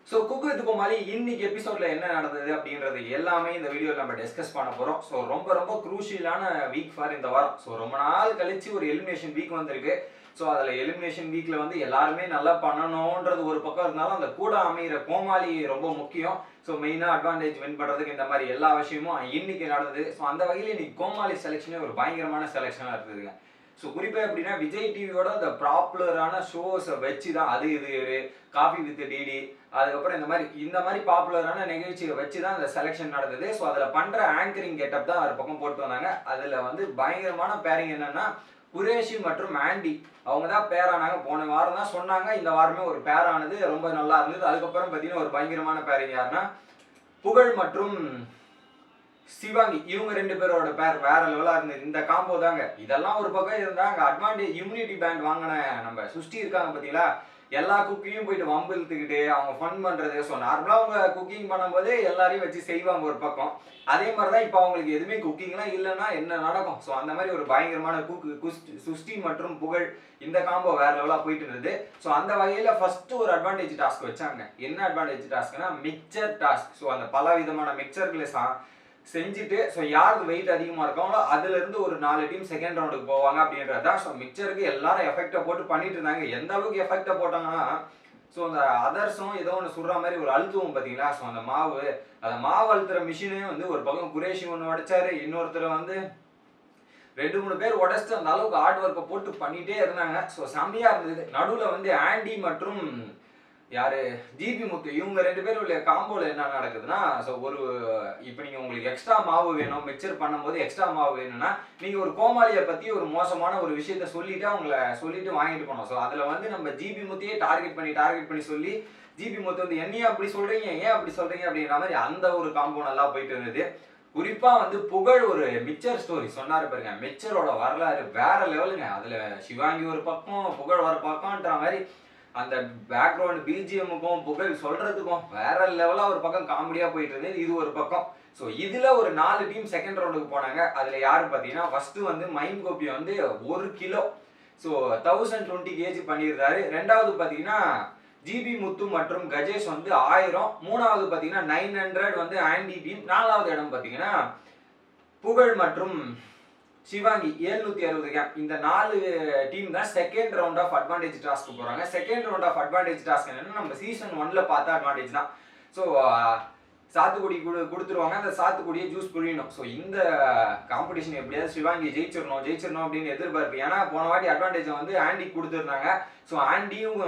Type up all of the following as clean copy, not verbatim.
So cook with கோமாளி இன்னைக்கு எபிசோட்ல என்ன நடந்தது அப்படின்றது எல்லாமே இந்த வீடியோவில் நம்ம டிஸ்கஸ் பண்ண போகிறோம். ஸோ ரொம்ப ரொம்ப குரூஷியலான வீக் ஃபார் இந்த வாரம். ஸோ ரொம்ப நாள் கழிச்சு ஒரு எலிமினேஷன் வீக் வந்திருக்கு. ஸோ அதில் எலிமினேஷன் வீக்கில் வந்து எல்லாருமே நல்லா பண்ணணுன்றது ஒரு பக்கம் இருந்தாலும் அந்த கூட அமைகிற கோமாளி ரொம்ப முக்கியம். ஸோ மெயினாக அட்வான்டேஜ் வின் பண்ணுறதுக்கு இந்த மாதிரி எல்லா விஷயமும் இன்னைக்கு நடந்தது. ஸோ அந்த வகையில் இன்னைக்கு கோமாளி செலெக்ஷனே ஒரு பயங்கரமான செலெக்ஷனாக இருந்ததுங்க. ஸோ குறிப்பாக எப்படின்னா விஜய் டிவியோட அந்த பாப்புலரான ஷோஸை வச்சு தான் அது இது காஃபி வித் டிடி அதுக்கப்புறம் இந்த மாதிரி பாப்புலரான நிகழ்ச்சியை வச்சு தான் அந்த செலெக்ஷன் நடந்தது. ஸோ அதில் பண்ணுற ஆங்கரிங் கெட்டப் தான் ஒரு பக்கம் போட்டு வந்தாங்க. அதில் வந்து பயங்கரமான பேரிங் என்னன்னா குரேஷி மற்றும் ஆண்டி அவங்க தான் பேரானாங்க. போன வாரம் தான் சொன்னாங்க, இந்த வாரமே ஒரு பேரானது ரொம்ப நல்லா இருந்தது. அதுக்கப்புறம் பார்த்தீங்கன்னா ஒரு பயங்கரமான பேரிங் யாருன்னா புகழ் மற்றும் சிவாங்கி, இவங்க ரெண்டு பேரோட பேர் வேற லெவலா இருந்தது. இந்த காம்போ தாங்க. இதெல்லாம் ஒரு பக்கம் இருந்தா அங்க அட்வான்டேஜ் இம்யூனிட்டி பேண்ட் வாங்கின நம்ம சுஷ்டி இருக்காங்க பாத்தீங்களா, எல்லா குக்கிங்கும் போயிட்டு வம்பு இழுத்துக்கிட்டு அவங்க ஃபன் பண்றது. ஸோ நார்மலா அவங்க குக்கிங் பண்ணும்போது எல்லாரையும் வச்சு செய்வாங்க ஒரு பக்கம். அதே மாதிரிதான் இப்போ அவங்களுக்கு எதுவுமே குக்கிங்லாம் இல்லைன்னா என்ன நடக்கும். ஸோ அந்த மாதிரி ஒரு பயங்கரமான சுஷ்டி மற்றும் புகழ் இந்த காம்போ வேற லெவலா போயிட்டு இருந்தது. ஸோ அந்த வகையில ஃபர்ஸ்ட் ஒரு அட்வான்டேஜ் டாஸ்க் வச்சாங்க. என்ன அட்வான்டேஜ் டாஸ்க்னா மிக்சர் டாஸ்க். ஸோ அந்த பல விதமான மிக்சர்களை செஞ்சுட்டு ஸோ யாருக்கு வெயிட் அதிகமாக இருக்காங்களோ அதுல இருந்து ஒரு 4 டீம் செகண்ட் ரவுண்டுக்கு போவாங்க அப்படின்றது தான். ஸோ மிக்சருக்கு எல்லாரும் எஃபெக்டை போட்டு பண்ணிட்டு இருந்தாங்க. எந்த அளவுக்கு எஃபெக்டை போட்டாங்கன்னா ஸோ அந்த அதர்ஸும் ஏதோ ஒன்று சுடுற மாதிரி ஒரு அழுத்துவோம் பார்த்தீங்களா. ஸோ அந்த மாவு அழுத்துற மிஷினே வந்து ஒரு பக்கம் குரேஷி ஒன்று உடைச்சாரு, இன்னொருத்தர் வந்து 2-3 பேர் உடைச்சிட்டு அந்த அளவுக்கு ஹார்ட் ஒர்க்கை போட்டு பண்ணிட்டே இருந்தாங்க. ஸோ செம்மையா இருந்தது. நடுவில் வந்து ஆண்டி மற்றும் யாரு ஜிபி முத்து இவங்க 2 பேரும் உள்ள காம்போல என்ன நடக்குதுன்னா, ஸோ இப்போ நீங்க உங்களுக்கு எக்ஸ்ட்ரா மாவு வேணும், மிக்சர் பண்ணும்போது எக்ஸ்ட்ரா மாவு வேணும்னா நீங்க ஒரு கோமாளியை பத்தி ஒரு மோசமான ஒரு விஷயத்த சொல்லிட்டு வாங்கிட்டு போனோம். ஸோ அதுல வந்து நம்ம ஜிபி முத்தையே டார்கெட் பண்ணி சொல்லி ஜிபி முத்து வந்து என்னையும் அப்படி சொல்றீங்க, ஏன் அப்படி சொல்றீங்க அப்படின்ற மாதிரி அந்த ஒரு காம்போ நல்லா போயிட்டு இருந்தது. குறிப்பா வந்து புகழ் ஒரு மிக்சர் ஸ்டோரி சொன்னாரு பாருங்க. மிக்சரோட வரலாறு வேற லெவலுங்க. அதுல சிவாங்கி ஒரு பக்கம் புகழ் ஒரு பக்கம்ன்ற மாதிரி அந்த பேக்ரவுண்ட் பிஜிஎம்முக்கும் புகழ் சொல்றதுக்கும் வேற லெவலா ஒரு பக்கம் காமெடியா போயிட்டு இருந்தது. இது ஒரு பக்கம். ஸோ இதுல ஒரு 4 டீம் செகண்ட் ரவுண்டுக்கு போனாங்க. அதுல யாரு பாத்தீங்கன்னா ஃபர்ஸ்ட் வந்து மைம் கோபி வந்து 1 கிலோ ஸோ 1020 kg பண்ணியிருந்தாரு. ரெண்டாவது பாத்தீங்கன்னா ஜிபி முத்து மற்றும் கஜேஷ் வந்து 1000. மூணாவது பாத்தீங்கன்னா 900 வந்து ஆண்டி டீம். நாலாவது இடம் பாத்தீங்கன்னா புகழ் மற்றும் சிவாங்கி 760 கேம். இந்த 4 டீம் தான் செகண்ட் ரவுண்ட் ஆஃப் அட்வான்டேஜ் டாஸ்க்கு போறாங்க. Second round of advantage task என்னன்னா நம்ம சீசன் 1ல பார்த்த அட்வான்டேஜ் தான். ஸோ சாத்துக்குடி கொடுத்துருவாங்க, அந்த சாத்துக்குடியை ஜூஸ் புரியணும். ஸோ இந்த காம்படிஷன் எப்படியாவது சிவாங்கி ஜெயிச்சிடணும் அப்படின்னு எதிர்பார்ப்பு. ஏன்னா போன வாட்டி அட்வான்டேஜ் வந்து ஆண்டி கொடுத்துருந்தாங்க. ஸோ ஆண்டியும்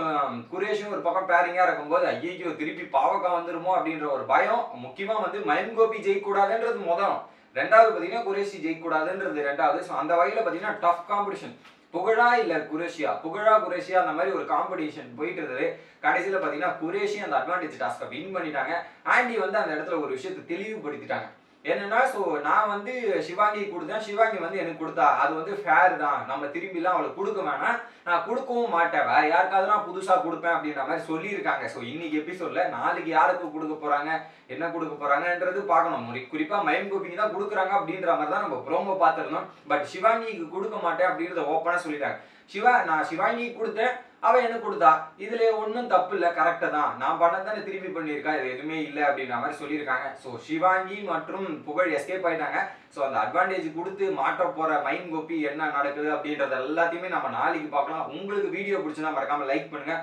குரேஷும் ஒரு பக்கம் பேரிங்கா இருக்கும்போது ஐயோ திருப்பி பாவக்கா வந்துருமோ அப்படின்ற ஒரு பயம். முக்கியமா வந்து மயம் கோபி ஜெயிக்கூடாதுன்றது முதல், ரெண்டாவது பாத்தீங்கன்னா குரேஷி ஜெயிக்கூடாதுன்றது ரெண்டாவது. ஸோ அந்த வகையில பாத்தீங்கன்னா டஃப் காம்படிஷன். புகழா இல்ல குரேஷியா அந்த மாதிரி ஒரு காம்படிஷன் போயிட்டு இருந்தது. கடைசியில பாத்தீங்கன்னா குரேஷி அந்த அட்வான்டேஜ் டாஸ்கை வின் பண்ணிட்டாங்க. ஆண்டி வந்து அந்த இடத்துல ஒரு விஷயத்தை தெளிவுபடுத்திட்டாங்க. என்னன்னா ஸோ நான் வந்து சிவாங்கி கொடுத்தேன், சிவாங்கி வந்து எனக்கு கொடுத்தா அது வந்து ஃபேர் தான், நம்ம திரும்பிலாம் அவளுக்கு கொடுக்க வேணாம், நான் கொடுக்கவும் மாட்டேன், வேற யாருக்காவது நான் புதுசா கொடுப்பேன் அப்படின்ற மாதிரி சொல்லியிருக்காங்க. ஸோ இன்னைக்கு எபிசோட்ல நாளைக்கு யாருக்கு கொடுக்க போறாங்க, என்ன கொடுக்க போறாங்கன்றது பார்க்கணும். குறிப்பா மயம் கோபிக்கு தான் கொடுக்குறாங்க அப்படின்ற மாதிரி தான் நம்ம ப்ரோமோ பார்த்துருந்தோம். பட் சிவாங்கிக்கு கொடுக்க மாட்டேன் அப்படின்றத ஓப்பனா சொல்லிட்டாங்க. நான் சிவாங்கி கொடுத்தேன், அவ எனக்கு கொடுத்தா, இதுல ஒன்றும் தப்பு இல்லை, கரெக்டா தான், நான் பண்ணதானே திருப்பி பண்ணியிருக்கா, இது எதுவுமே இல்லை அப்படின்ற மாதிரி சொல்லியிருக்காங்க. ஸோ சிவாங்கி மற்றும் புகழ் எஸ்கேப் ஆயிட்டாங்க. ஸோ அந்த அட்வான்டேஜ் கொடுத்து மாட்ட போற மைம் கோபி என்ன நடக்குது அப்படின்றது எல்லாத்தையுமே நம்ம நாளைக்கு பார்க்கலாம். உங்களுக்கு வீடியோ பிடிச்சுன்னா மறக்காம லைக் பண்ணுங்க.